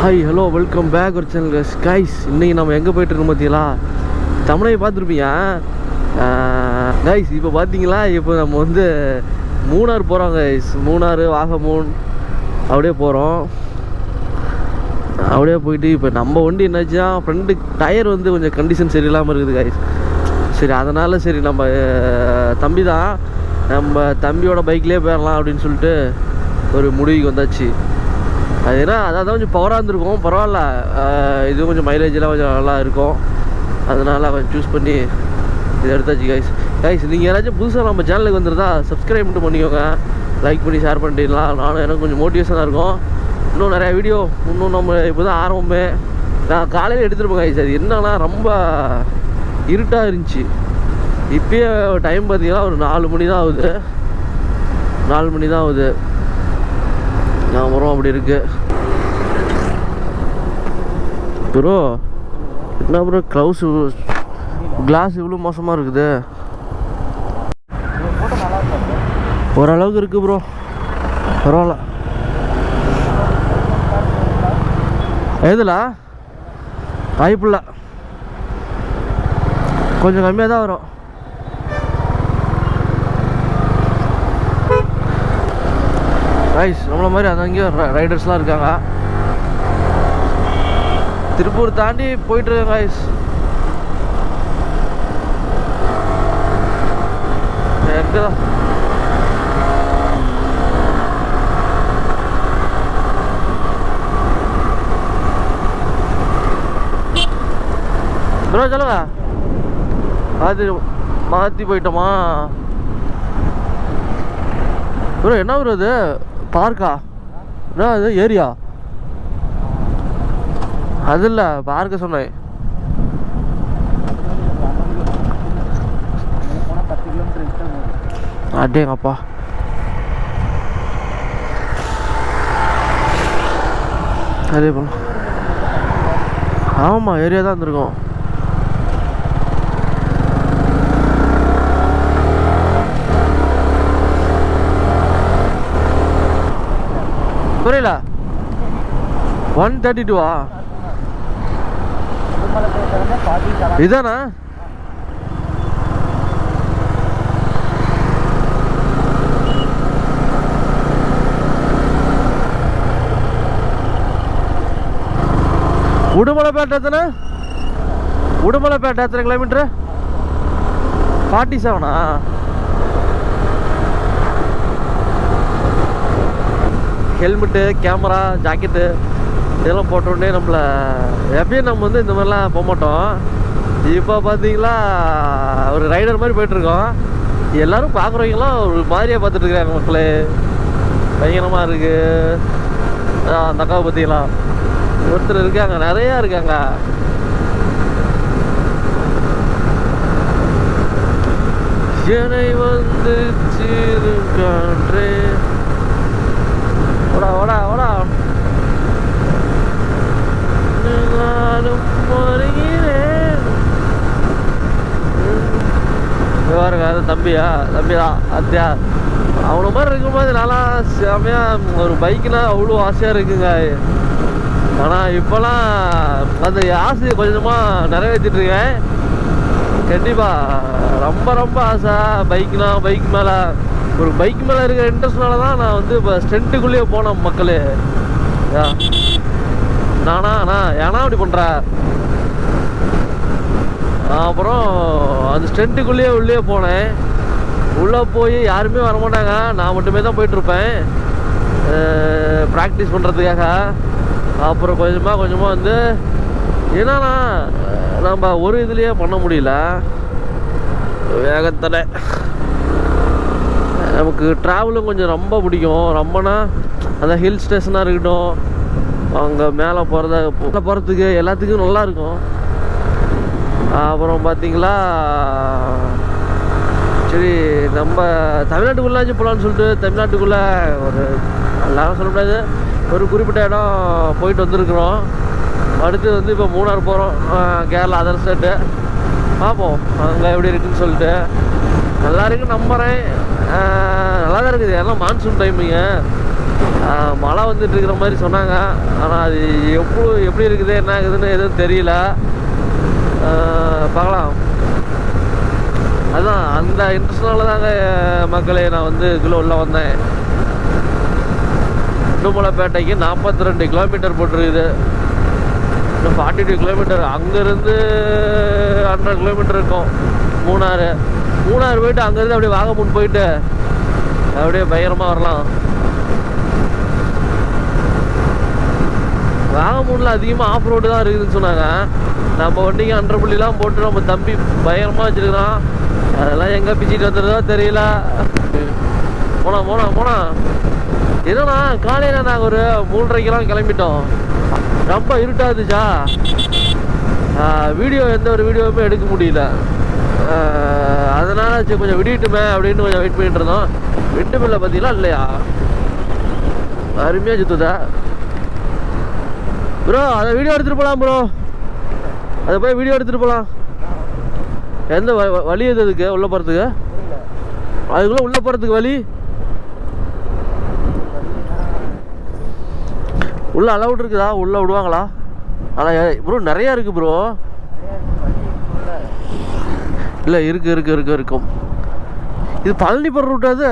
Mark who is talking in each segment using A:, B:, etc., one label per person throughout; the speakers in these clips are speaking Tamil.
A: ஹாய் ஹலோ வெல்கம் பேக் ஒரு சேனல் கைஸ். இன்றைக்கி நம்ம எங்கே போய்ட்டுருக்கோம் பார்த்தீங்களா? தமிழை பார்த்துருப்பீங்க கைஸ். இப்போ பார்த்தீங்களா, இப்போ நம்ம வந்து மூணார் போகிறோம் கைஸ். மூணார் வாகமூன் அப்படியே போகிறோம். அப்படியே போயிட்டு இப்போ நம்ம வண்டி என்னாச்சுன்னா ஃப்ரெண்டு டயர் வந்து கொஞ்சம் கண்டிஷன் சரியில்லாமல் இருக்குது கைஸ். சரி, அதனால் சரி நம்ம தம்பி தான், நம்ம தம்பியோட பைக்லேயே போயிடலாம் அப்படின்னு சொல்லிட்டு ஒரு முடிவுக்கு வந்தாச்சு. அது ஏன்னா அதான் கொஞ்சம் பவராக இருந்திருக்கும், பரவாயில்ல. இது கொஞ்சம் மைலேஜெலாம் கொஞ்சம் நல்லா இருக்கும், அதனால் கொஞ்சம் சூஸ் பண்ணி இதை எடுத்தாச்சு கைஸ். நீங்கள் யாராச்சும் புதுசாக நம்ம சேனலுக்கு வந்துருந்தா சப்ஸ்கிரைப் மட்டும் பண்ணிக்கோங்க, லைக் பண்ணி ஷேர் பண்ணிட்டீங்களா. நானும் எனக்கு கொஞ்சம் மோட்டிவேஷனாக இருக்கும். இன்னும் நிறையா வீடியோ இன்னும் நம்ம இப்போ தான் ஆரம்பமே. நான் காலையில் எடுத்துகிட்டு போங்க கைஸ். அது என்னன்னா ரொம்ப இருட்டாக இருந்துச்சு. இப்போயே டைம் பார்த்தீங்கன்னா ஒரு 4 மணி தான் ஆகுது. 4 மணி தான் ஆகுது. அப்புறம் அப்படி இருக்கு ப்ரோ. என்ன ப்ரோ கிளாஸ் இவ்வளோ மோசமாக இருக்குது? ஓரளவுக்கு இருக்குது ப்ரோ, பரவாயில்ல. எதில் வாய்ப்பில்லை, கொஞ்சம் கம்மியாக தான் வரும். ரைஸ் நம்மள மாதிரி அந்த அங்கேயும் ரைடர்ஸ்லாம் இருக்காங்க. திருப்பூர் தாண்டி போயிட்டுருக்காங்க ரைஸ். இருக்குதா ப்ரோ? சொல்லுங்க. அது மாற்றி போயிட்டோமா ப்ரோ? என்ன ப்ரோ இது? பார்க்கா? என்ன அது ஏரியா? அது இல்லை, பார்க்க சொன்னேன். அடேங்கப்பா. அதே போல ஆமாம், ஏரியா தான் இருந்திருக்கோம். புரியல. 132 இதானா? உடுமலைப்பேட்டை எத்தனை? உடுமலைப்பேட்டை எத்தனை கிலோமீட்டரு? 47ஆ? ஹெல்மெட்டு, கேமரா, ஜாக்கெட்டு இதெல்லாம் போட்டோடனே நம்மளை எப்பயும் நம்ம வந்து இந்த மாதிரிலாம் போக மாட்டோம். இப்போ பார்த்தீங்களா ஒரு ரைடர் மாதிரி போயிட்டுருக்கோம். எல்லோரும் பார்க்குறவங்களாம் ஒரு மாதிரியாக பார்த்துட்டு இருக்கிறாங்க. மக்களே பயங்கரமாக இருக்குது. அந்த அக்காவை பார்த்தீங்களா, ஒருத்தர் இருக்காங்க, நிறையா இருக்காங்க. என்னை வந்து சீருக்கான்றே. ஓடா ஓடா ஓடா. நானும் வருகிறேன். பாருங்க, அது தம்பியா? தம்பிதான் அத்தியா. அவனை மாதிரி இருக்கும்போது நல்லா செமையாக ஒரு பைக்குனா அவ்வளோ ஆசையாக இருக்குங்க. ஆனால் இப்போலாம் அந்த ஆசையை கொஞ்சமாக நிறைவேற்றிட்டுருக்கேன். கண்டிப்பாக ரொம்ப ரொம்ப ஆசை பைக்குனா. பைக் மேலே ஒரு பைக் மேலே இருக்கிற இன்ட்ரெஸ்ட்னால தான் நான் வந்து இப்போ ஸ்டெண்ட்டுக்குள்ளேயே போனேன் மக்களே. நானா ஏன்னா அப்படி பண்ணுற? அப்புறம் அந்த ஸ்டெண்ட்டுக்குள்ளேயே உள்ளே போனேன். உள்ளே போய் யாருமே வரமாட்டாங்க, நான் மட்டுமே தான் போயிட்டுருப்பேன் ப்ராக்டிஸ் பண்ணுறதுக்காக. அப்புறம் கொஞ்சமாக வந்து என்னன்னா நம்ம ஒரு இதுலேயே பண்ண முடியல வேகத்தில். நமக்கு ட்ராவலும் கொஞ்சம் ரொம்ப பிடிக்கும். ரொம்பனா அந்த ஹில் ஸ்டேஷனாக இருக்கட்டும், அங்கே மேலே போகிறதுக்கு எல்லாத்துக்கும் நல்லாயிருக்கும். அப்புறம் பார்த்திங்களா, சரி நம்ம தமிழ்நாட்டுக்குள்ளாச்சும் போகலான்னு சொல்லிட்டு தமிழ்நாட்டுக்குள்ளே ஒரு எல்லாரும் சொல்ல முடியாது, ஒரு குறிப்பிட்ட இடம் போயிட்டு வந்துருக்குறோம். அடுத்து வந்து இப்போ மூணார் போகிறோம், கேரளா அதர் ஸ்டேட்டு. பார்ப்போம் அங்கே எப்படி இருக்குதுன்னு சொல்லிட்டு. நல்லா இருக்குன்னு நம்புகிறேன். நல்லா தான் இருக்குது. எல்லாம் மான்சூன் டைமிங்க, மழை வந்துட்டு இருக்கிற மாதிரி சொன்னாங்க. ஆனால் அது எப்படி இருக்குது என்ன ஆகுதுன்னு எதுவும் தெரியல. பார்க்கலாம். அதுதான் அந்த இன்ட்ரெஸ்ட்னால தாங்க மக்களே நான் வந்து இதுக்குள்ளே உள்ள வந்தேன். உடுமலைப்பேட்டைக்கு 42 கிலோமீட்டர் போட்டிருக்குது. இன்னும் 42 கிலோமீட்டர். அங்கேருந்து 100 கிலோமீட்டர் இருக்கும் மூணாறு போயிட்டு அங்கேருந்து அப்படியே வாகமூன் போயிட்டு அப்படியே பயங்கரமாக வரலாம். வாகமூனில் அதிகமாக ஆஃப் ரோடு தான் இருக்குதுன்னு சொன்னாங்க. நம்ம வண்டிக்கு 100 புள்ளிலாம் போட்டு நம்ம தம்பி பயங்கரமாக வச்சுருக்கிறான். அதெல்லாம் எங்கே பிச்சுட்டு வந்துடுதோ தெரியல. போனா என்னன்னா காலையில் நாங்கள் ஒரு 3:30க்கெல்லாம் கிளம்பிட்டோம். ரொம்ப இருட்டாதுச்சா, எந்த ஒரு வீடியோவுமே எடுக்க முடியல. அதனால சரி கொஞ்சம் விடிட்டுமே அப்படின்னு கொஞ்சம் வெயிட் பண்ணிட்டு இருந்தோம். விண்டுமில்ல பார்த்தீங்களா இல்லையா, அருமையாக சுற்றுதா ப்ரோ. அதை வீடியோ எடுத்துகிட்டு போகலாம் ப்ரோ. அதை போய் வீடியோ எடுத்துகிட்டு போகலாம். எந்த வழி எது அதுக்கு உள்ளே போகிறதுக்கு? அதுக்குள்ளே உள்ளே போகிறதுக்கு வழி உள்ளே அலவுட் இருக்குதா? உள்ளே விடுவாங்களா? ஆனால் ப்ரோ நிறையா இருக்குது ப்ரோ. இல்லை இருக்கும். இது பழனிபுரம் ரூட். அது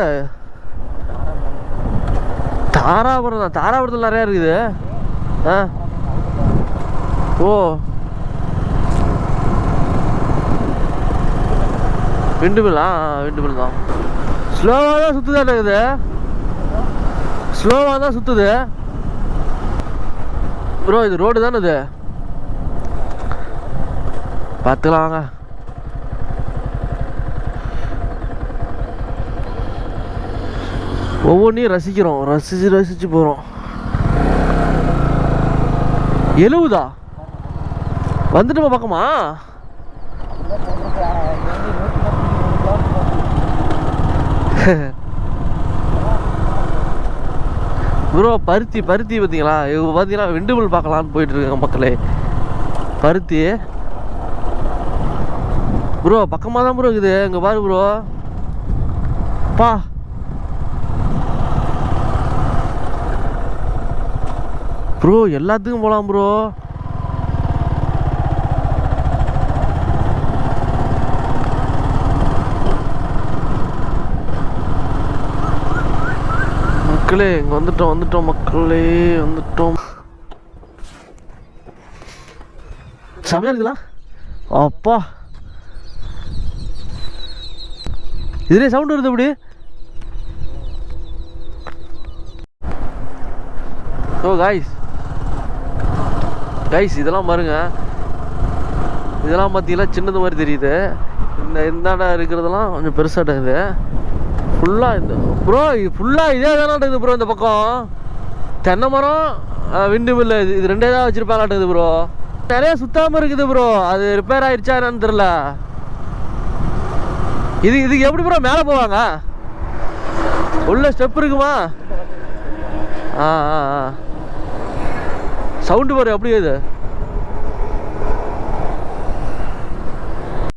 A: தாராபுரம் தான். தாராபுரத்தில் நிறையா இருக்குது. ஓ விண்டுமில் தான். ஸ்லோவாக தான் சுற்றுதான் இருக்குது. ஸ்லோவாக தான் சுற்றுது ப்ரோ. இது ரோடு தானே இது. பார்த்துக்கலாம் வாங்க. ஒவ்வொன்றையும் ரசிக்கிறோம். ரசிச்சு போகிறோம். 70 வந்துட்டு பக்கமா ப்ரோ. பருத்தி பார்த்தீங்களா? இவங்க பார்த்தீங்கன்னா விண்டுமில் பார்க்கலான்னு போயிட்டு இருக்காங்க மக்களே. பருத்தி ப்ரோ பக்கமாக தான் ப்ரோ இருக்குது. இங்கே பாரு ப்ரோ. ப்ரோ எல்லாத்துக்கும் போகலாம் ப்ரோ. மக்களே இங்கே வந்துட்டோம் மக்களே வந்துட்டோம். செமையா இருக்குதா? அப்பா இதுலேயே சவுண்ட் வருது அப்படி. ஓ கைஸ் இதெல்லாம் பாருங்க. இதெல்லாம் பார்த்தீங்கன்னா சின்னது மாதிரி தெரியுது. இந்தாண்டா இருக்கிறதெல்லாம் கொஞ்சம் பெருசாக இருக்குது. ஃபுல்லாக இந்த ப்ரோ ஃபுல்லாக இதே தானே இருக்குது ப்ரோ. இந்த பக்கம் தென்னை மரம் விண்டுமில் இது ரெண்டே தான் வச்சுருப்பாங்களாட்டுது ப்ரோ. நிறைய சுத்தாமல் இருக்குது ப்ரோ. அது ரிப்பேர் ஆகிடுச்சா என்னன்னு தெரில. இதுக்கு எப்படி ப்ரோ மேலே போவாங்க? உள்ள ஸ்டெப் இருக்குமா? சவுண்டு பாரு அப்படியே இது.